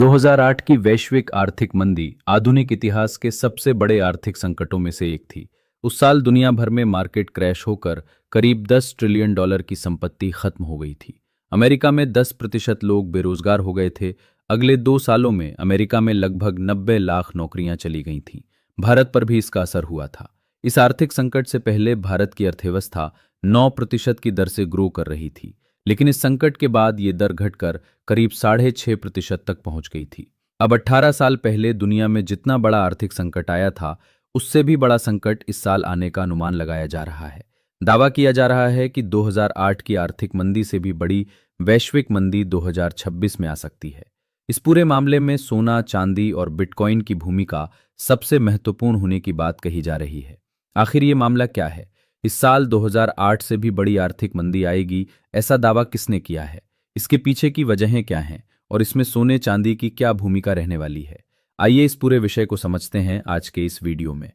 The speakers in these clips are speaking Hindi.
2008 की वैश्विक आर्थिक मंदी आधुनिक इतिहास के सबसे बड़े आर्थिक संकटों में से एक थी। उस साल दुनिया भर में मार्केट क्रैश होकर करीब 10 ट्रिलियन डॉलर की संपत्ति खत्म हो गई थी। अमेरिका में 10% लोग बेरोजगार हो गए थे। अगले 2 सालों में अमेरिका में लगभग 90 लाख नौकरियां चली गई थीं। भारत पर भी इसका असर हुआ था। इस आर्थिक संकट से पहले भारत की अर्थव्यवस्था 9% की दर से ग्रो कर रही थी, लेकिन इस संकट के बाद ये दर घटकर करीब 6.5% तक पहुंच गई थी। अब 18 साल पहले दुनिया में जितना बड़ा आर्थिक संकट आया था, उससे भी बड़ा संकट इस साल आने का अनुमान लगाया जा रहा है। दावा किया जा रहा है कि 2008 की आर्थिक मंदी से भी बड़ी वैश्विक मंदी 2026 में आ सकती है। इस पूरे मामले में सोना, चांदी और बिटकॉइन की भूमिका सबसे महत्वपूर्ण होने की बात कही जा रही है। आखिर ये मामला क्या है? इस साल 2008 से भी बड़ी आर्थिक मंदी आएगी, ऐसा दावा किसने किया है? इसके पीछे की वजहें क्या हैं और इसमें सोने चांदी की क्या भूमिका रहने वाली है? आइए इस पूरे विषय को समझते हैं आज के इस वीडियो में।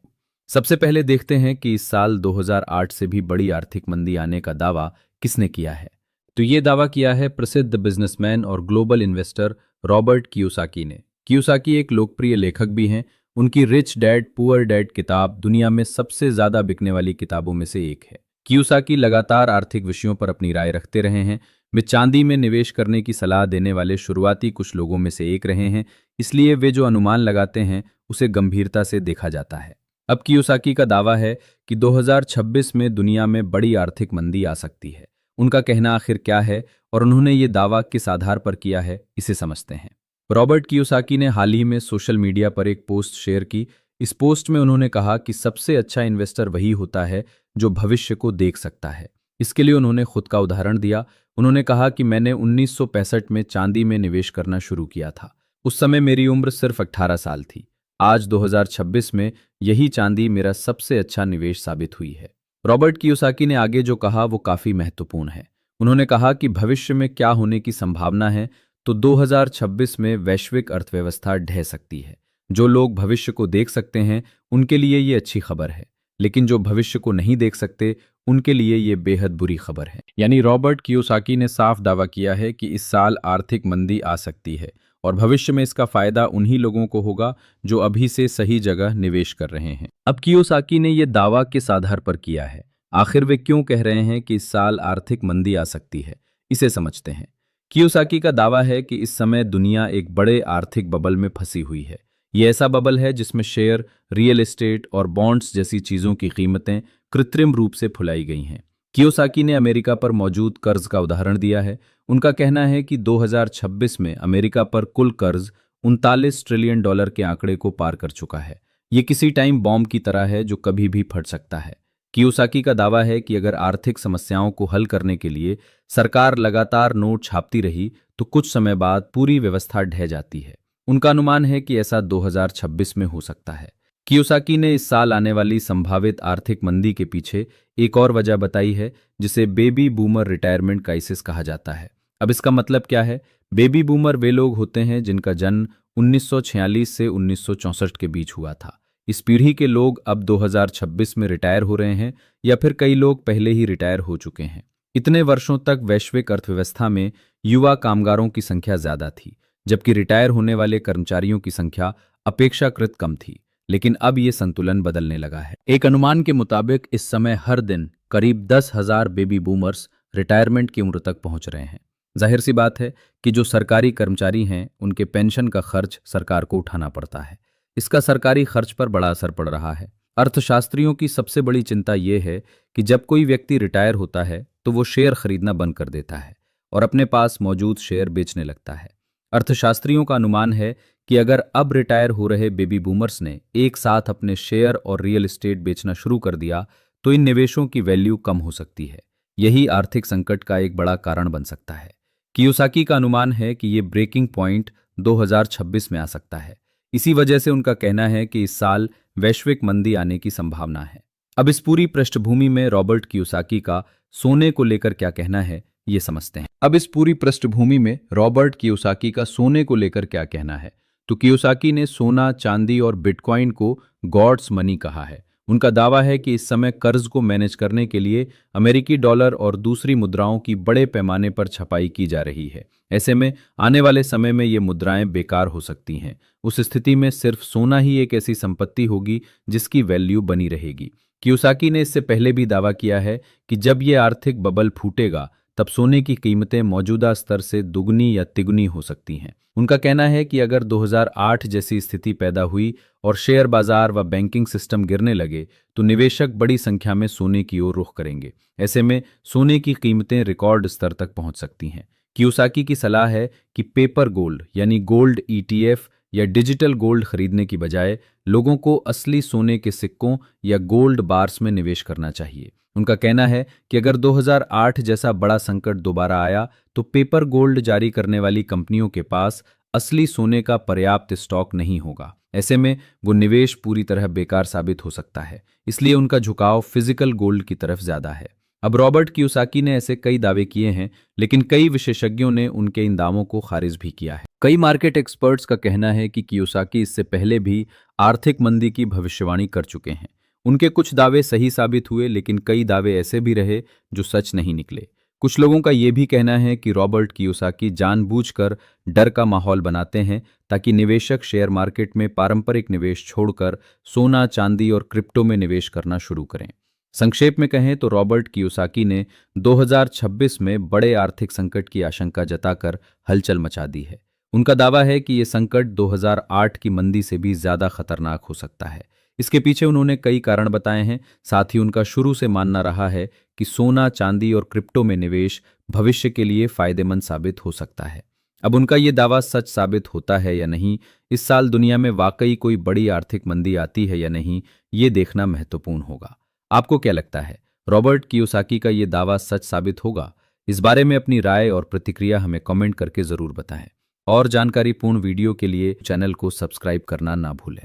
सबसे पहले देखते हैं कि इस साल 2008 से भी बड़ी आर्थिक मंदी आने का दावा किसने किया है। तो ये दावा किया है प्रसिद्ध बिजनेसमैन और ग्लोबल इन्वेस्टर रॉबर्ट कियोसाकी ने। कियोसाकी एक लोकप्रिय लेखक भी हैं। उनकी रिच डैड पुअर डैड किताब दुनिया में सबसे ज्यादा बिकने वाली किताबों में से एक है। कियोसाकी लगातार आर्थिक विषयों पर अपनी राय रखते रहे हैं। वे चांदी में निवेश करने की सलाह देने वाले शुरुआती कुछ लोगों में से एक रहे हैं, इसलिए वे जो अनुमान लगाते हैं उसे गंभीरता से देखा जाता है। अब कियोसाकी का दावा है कि 2026 में दुनिया में बड़ी आर्थिक मंदी आ सकती है। उनका कहना आखिर क्या है और उन्होंने ये दावा किस आधार पर किया है, इसे समझते हैं। रॉबर्ट कियोसाकी ने हाल ही में सोशल मीडिया पर एक पोस्ट शेयर की। इस पोस्ट में उन्होंने कहा कि सबसे अच्छा इन्वेस्टर वही होता है जो भविष्य को देख सकता है। इसके लिए उन्होंने खुद का उदाहरण दिया। उन्होंने कहा कि मैंने 1965 में चांदी में निवेश करना शुरू किया था। उस समय मेरी उम्र सिर्फ 18 साल थी। आज 2026 में यही चांदी मेरा सबसे अच्छा निवेश साबित हुई है। रॉबर्ट कियोसाकी ने आगे जो कहा वो काफी महत्वपूर्ण है। उन्होंने कहा कि भविष्य में क्या होने की संभावना है, तो 2026 में वैश्विक अर्थव्यवस्था ढह सकती है। जो लोग भविष्य को देख सकते हैं उनके लिए ये अच्छी खबर है, लेकिन जो भविष्य को नहीं देख सकते उनके लिए ये बेहद बुरी खबर है। यानी रॉबर्ट कियोसाकी ने साफ दावा किया है कि इस साल आर्थिक मंदी आ सकती है और भविष्य में इसका फायदा उन्हीं लोगों को होगा जो अभी से सही जगह निवेश कर रहे हैं। अब कियोसाकी ने यह दावा किस आधार पर किया है? आखिर वे क्यों कह रहे हैं कि इस साल आर्थिक मंदी आ सकती है, इसे समझते हैं। कियोसाकी का दावा है कि इस समय दुनिया एक बड़े आर्थिक बबल में फंसी हुई है। यह ऐसा बबल है जिसमें शेयर, रियल एस्टेट और बॉन्ड्स जैसी चीजों की कीमतें कृत्रिम रूप से फुलाई गई हैं। कियोसाकी ने अमेरिका पर मौजूद कर्ज का उदाहरण दिया है। उनका कहना है कि 2026 में अमेरिका पर कुल कर्ज 39 ट्रिलियन डॉलर के आंकड़े को पार कर चुका है। ये किसी टाइम बॉम्ब की तरह है जो कभी भी फट सकता है। कियोसाकी का दावा है कि अगर आर्थिक समस्याओं को हल करने के लिए सरकार लगातार नोट छापती रही तो कुछ समय बाद पूरी व्यवस्था ढह जाती है। उनका अनुमान है कि ऐसा 2026 में हो सकता है। कियोसाकी ने इस साल आने वाली संभावित आर्थिक मंदी के पीछे एक और वजह बताई है, जिसे बेबी बूमर रिटायरमेंट क्राइसिस कहा जाता है। अब इसका मतलब क्या है? बेबी बूमर वे लोग होते हैं जिनका जन्म 1946 से 1964 के बीच हुआ था। इस पीढ़ी के लोग अब 2026 में रिटायर हो रहे हैं या फिर कई लोग पहले ही रिटायर हो चुके हैं। इतने वर्षों तक वैश्विक अर्थव्यवस्था में युवा कामगारों की संख्या ज्यादा थी, जबकि रिटायर होने वाले कर्मचारियों की संख्या अपेक्षाकृत कम थी। लेकिन अब ये संतुलन बदलने लगा है। एक अनुमान के मुताबिक इस समय हर दिन करीब 10,000 बेबी बूमर्स रिटायरमेंट की उम्र तक पहुंच रहे हैं। जाहिर सी बात है कि जो सरकारी कर्मचारी हैं उनके पेंशन का खर्च सरकार को उठाना पड़ता है। इसका सरकारी खर्च पर बड़ा असर पड़ रहा है। अर्थशास्त्रियों की सबसे बड़ी चिंता यह है कि जब कोई व्यक्ति रिटायर होता है तो वो शेयर खरीदना बंद कर देता है और अपने पास मौजूद शेयर बेचने लगता है। अर्थशास्त्रियों का अनुमान है कि अगर अब रिटायर हो रहे बेबी बूमर्स ने एक साथ अपने शेयर और रियल एस्टेट बेचना शुरू कर दिया तो इन निवेशों की वैल्यू कम हो सकती है। यही आर्थिक संकट का एक बड़ा कारण बन सकता है। कियोसाकी का अनुमान है कि ये ब्रेकिंग पॉइंट 2026 में आ सकता है। इसी वजह से उनका कहना है कि इस साल वैश्विक मंदी आने की संभावना है। अब इस पूरी पृष्ठभूमि में रॉबर्ट कियोसाकी का सोने को लेकर क्या कहना है, ये समझते हैं। अब इस पूरी पृष्ठभूमि में रॉबर्ट कियोसाकी का सोने को लेकर क्या कहना है, तो कियोसाकी ने सोना, चांदी और बिटकॉइन को गॉड्स मनी कहा है। उनका दावा है कि इस समय कर्ज को मैनेज करने के लिए अमेरिकी डॉलर और दूसरी मुद्राओं की बड़े पैमाने पर छपाई की जा रही है। ऐसे में आने वाले समय में ये मुद्राएं बेकार हो सकती हैं। उस स्थिति में सिर्फ सोना ही एक ऐसी संपत्ति होगी जिसकी वैल्यू बनी रहेगी। कियोसाकी ने इससे पहले भी दावा किया है कि जब ये आर्थिक बबल फूटेगा तब सोने की कीमतें मौजूदा स्तर से दुगनी या तिगुनी हो सकती हैं। उनका कहना है कि अगर 2008 जैसी स्थिति पैदा हुई और शेयर बाजार व बैंकिंग सिस्टम गिरने लगे तो निवेशक बड़ी संख्या में सोने की ओर रुख करेंगे। ऐसे में सोने की कीमतें रिकॉर्ड स्तर तक पहुंच सकती हैं। कियोसाकी की सलाह है कि पेपर गोल्ड यानी गोल्ड ईटीएफ या डिजिटल गोल्ड खरीदने की बजाय लोगों को असली सोने के सिक्कों या गोल्ड बार्स में निवेश करना चाहिए। उनका कहना है कि अगर 2008 जैसा बड़ा संकट दोबारा आया तो पेपर गोल्ड जारी करने वाली कंपनियों के पास असली सोने का पर्याप्त स्टॉक नहीं होगा। ऐसे में वो निवेश पूरी तरह बेकार साबित हो सकता है। इसलिए उनका झुकाव फिजिकल गोल्ड की तरफ ज्यादा है। अब रॉबर्ट कियोसाकी ने ऐसे कई दावे किए हैं, लेकिन कई विशेषज्ञों ने उनके इन दावों को खारिज भी किया है। कई मार्केट एक्सपर्ट्स का कहना है कि कियोसाकी इससे पहले भी आर्थिक मंदी की भविष्यवाणी कर चुके हैं। उनके कुछ दावे सही साबित हुए, लेकिन कई दावे ऐसे भी रहे जो सच नहीं निकले। कुछ लोगों का यह भी कहना है कि रॉबर्ट कियोसाकी जानबूझकर डर का माहौल बनाते हैं ताकि निवेशक शेयर मार्केट में पारंपरिक निवेश छोड़कर सोना, चांदी और क्रिप्टो में निवेश करना शुरू करें। संक्षेप में कहें तो रॉबर्ट कियोसाकी ने 2026 में बड़े आर्थिक संकट की आशंका जताकर हलचल मचा दी है। उनका दावा है कि यह संकट 2008 की मंदी से भी ज्यादा खतरनाक हो सकता है। इसके पीछे उन्होंने कई कारण बताए हैं। साथ ही उनका शुरू से मानना रहा है कि सोना, चांदी और क्रिप्टो में निवेश भविष्य के लिए फायदेमंद साबित हो सकता है। अब उनका ये दावा सच साबित होता है या नहीं, इस साल दुनिया में वाकई कोई बड़ी आर्थिक मंदी आती है या नहीं, ये देखना महत्वपूर्ण होगा। आपको क्या लगता है, रॉबर्ट कियोसाकी का ये दावा सच साबित होगा? इस बारे में अपनी राय और प्रतिक्रिया हमें कमेंट करके जरूर बताएं। और जानकारीपूर्ण वीडियो के लिए चैनल को सब्सक्राइब करना ना भूलें।